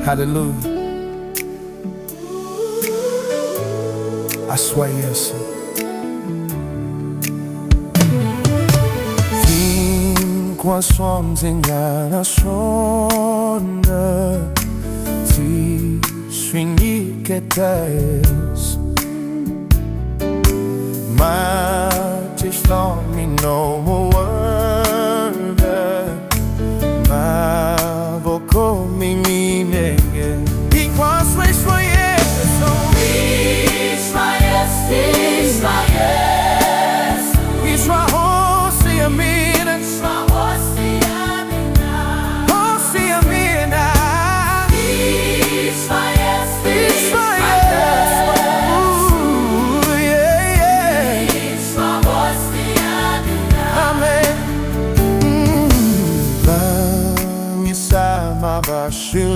Hallelujah. I swear yes. Vim com as sombras enganações, te sonhei que tens, mas estão me no world, mas vou comigo ninguém. E com as suas sonhei. Hosi, a mina. Hosi, a mina. Amen. Lá sama vacilada,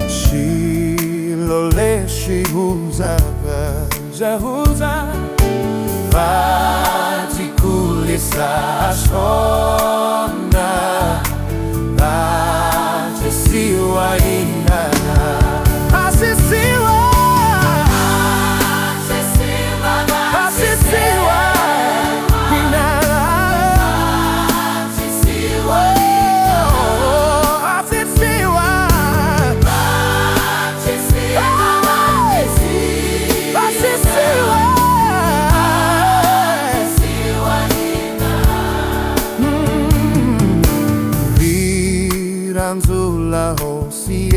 Shilole shihuza Jahuza Vatikulisa Ashona Vajesiwa inana Asisiwa Asisiwa inana Asisiwa Asisiwa Viranzula Hosi